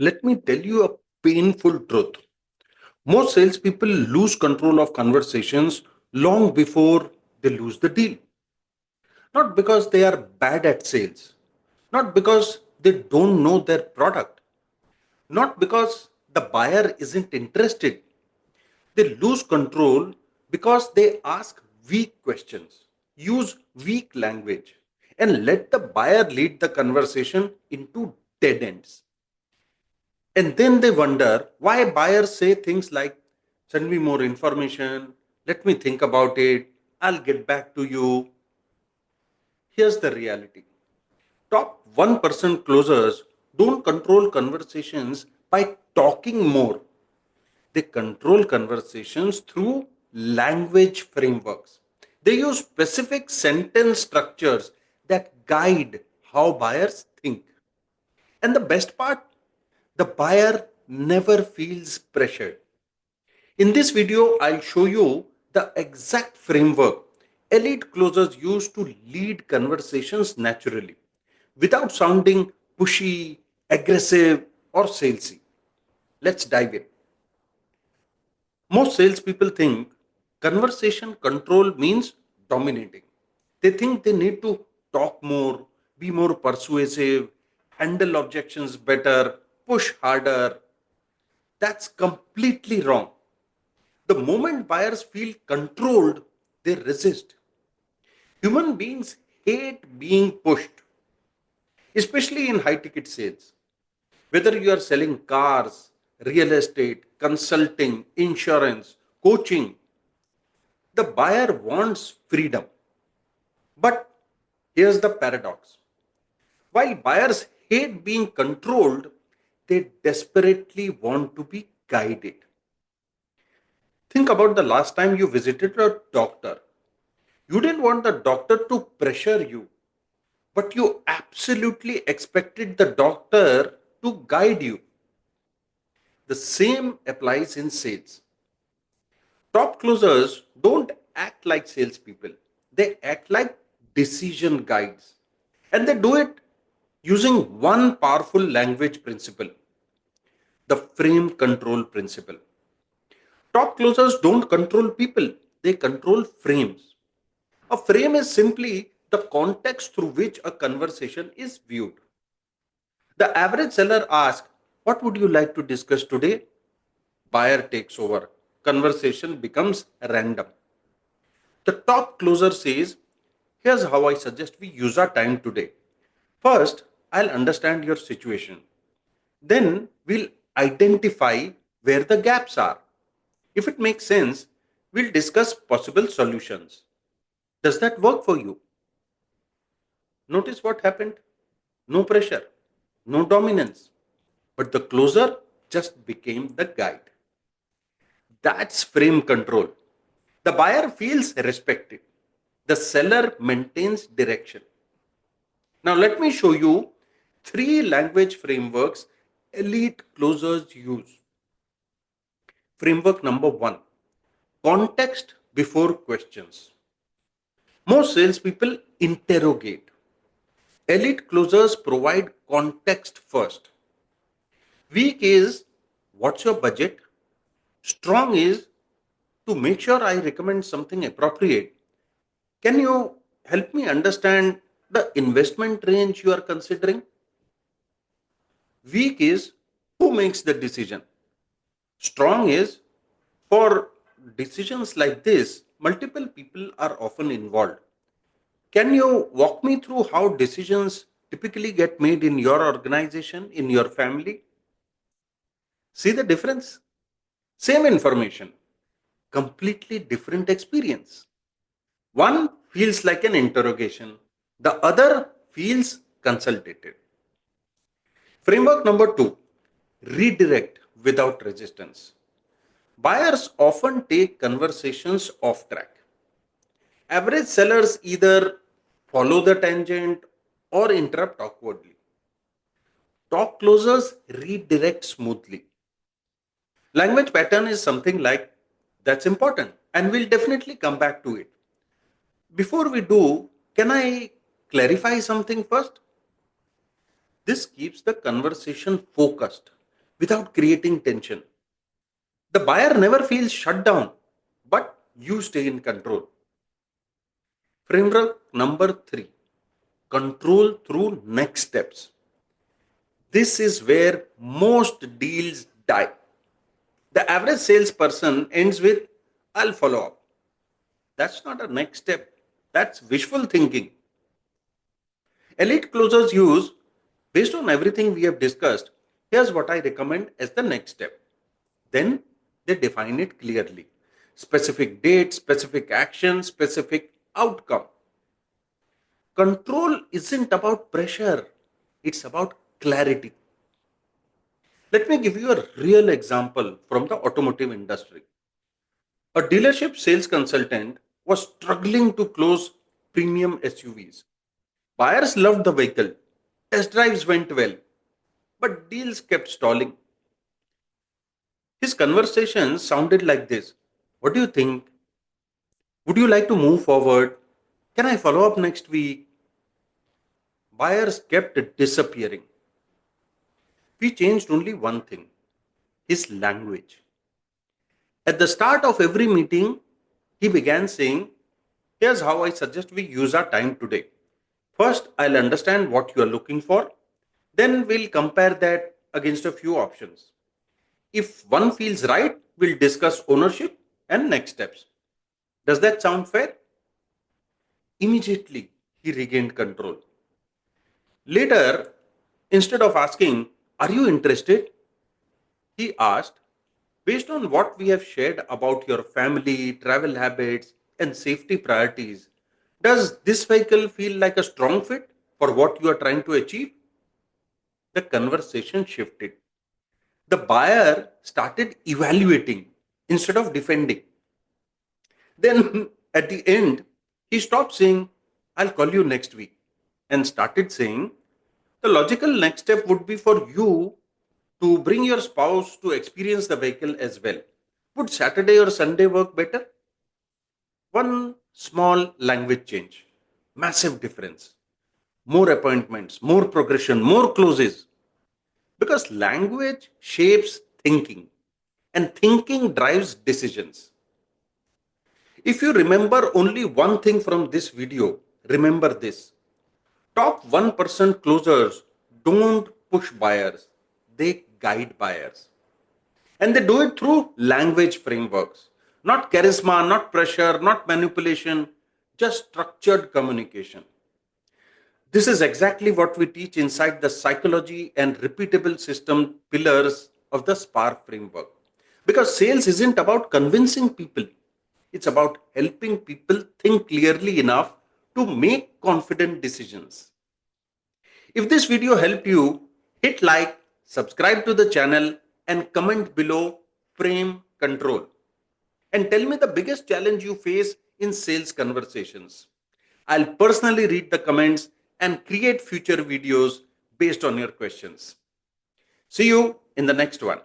Let me tell you a painful truth. Most salespeople lose control of conversations long before they lose the deal. Not because they are bad at sales, not because they don't know their product, not because the buyer isn't interested. They lose control because they ask weak questions, use weak language, and let the buyer lead the conversation into dead ends. And then they wonder why buyers say things like, send me more information, let me think about it, I'll get back to you. Here's the reality: top 1% closers don't control conversations by talking more, they control conversations through language frameworks. They use specific sentence structures that guide how buyers think. And the best part, the buyer never feels pressured. In this video, I'll show you the exact framework elite closers use to lead conversations naturally without sounding pushy, aggressive, or salesy. Let's dive in. Most salespeople think conversation control means dominating. They think they need to talk more, be more persuasive, handle objections better, push harder. That's completely wrong. The moment buyers feel controlled, they resist. Human beings hate being pushed, especially in high ticket sales. Whether you are selling cars, real estate, consulting, insurance, coaching, the buyer wants freedom. But here's the paradox: while buyers hate being controlled, they desperately want to be guided. Think about the last time you visited a doctor. You didn't want the doctor to pressure you, but you absolutely expected the doctor to guide you. The same applies in sales. Top closers don't act like salespeople, they act like decision guides. And they do it using one powerful language principle: the frame control principle. Top closers don't control people, they control frames. A frame is simply the context through which a conversation is viewed. The average seller asks, what would you like to discuss today? Buyer takes over. Conversation becomes random. The top closer says, here's how I suggest we use our time today. First, I'll understand your situation. Then we'll identify where the gaps are. If it makes sense, we'll discuss possible solutions. Does that work for you? Notice what happened? No pressure, no dominance. But the closer just became the guide. That's frame control. The buyer feels respected. The seller maintains direction. Now, let me show you three language frameworks elite closers use. Framework number one: context before questions. Most salespeople interrogate. Elite closers provide context first. Weak is, what's your budget? Strong is, to make sure I recommend something appropriate, can you help me understand the investment range you are considering? Weak is, who makes the decision? Strong is, for decisions like this, multiple people are often involved. Can you walk me through how decisions typically get made in your organization, in your family? See the difference? Same information, completely different experience. One feels like an interrogation, the other feels consultative. Framework number two: redirect without resistance. Buyers often take conversations off track. Average sellers either follow the tangent or interrupt awkwardly. Top closers redirect smoothly. Language pattern is something like, that's important, and we'll definitely come back to it. Before we do, can I clarify something first? This keeps the conversation focused without creating tension. The buyer never feels shut down, but you stay in control. Framework number three, control through next steps. This is where most deals die. The average salesperson ends with, I'll follow up. That's not a next step, that's wishful thinking. Elite closers use, based on everything we have discussed, here's what I recommend as the next step. Then they define it clearly. Specific date, specific action, specific outcome. Control isn't about pressure, it's about clarity. Let me give you a real example from the automotive industry. A dealership sales consultant was struggling to close premium SUVs. Buyers loved the vehicle, test drives went well, but deals kept stalling. His conversation sounded like this: what do you think? Would you like to move forward? Can I follow up next week? Buyers kept disappearing. We changed only one thing: his language. At the start of every meeting, he began saying, here's how I suggest we use our time today. First, I'll understand what you are looking for. Then we'll compare that against a few options. If one feels right, we'll discuss ownership and next steps. Does that sound fair? Immediately, he regained control. Later, instead of asking, are you interested? He asked, based on what we have shared about your family, travel habits, and safety priorities, does this vehicle feel like a strong fit for what you are trying to achieve? The conversation shifted. The buyer started evaluating instead of defending. Then at the end, he stopped saying, I'll call you next week, and started saying, the logical next step would be for you to bring your spouse to experience the vehicle as well. Would Saturday or Sunday work better? One small language change, massive difference. More appointments, more progression, more closes. Because language shapes thinking, and thinking drives decisions. If you remember only one thing from this video, remember this: top 1% closers don't push buyers, they guide buyers. And they do it through language frameworks. Not charisma, not pressure, not manipulation, just structured communication. This is exactly what we teach inside the psychology and repeatable system pillars of the SPAR framework. Because sales isn't about convincing people, it's about helping people think clearly enough to make confident decisions. If this video helped you, hit like, subscribe to the channel, and comment below frame control. And tell me the biggest challenge you face in sales conversations. I'll personally read the comments and create future videos based on your questions. See you in the next one.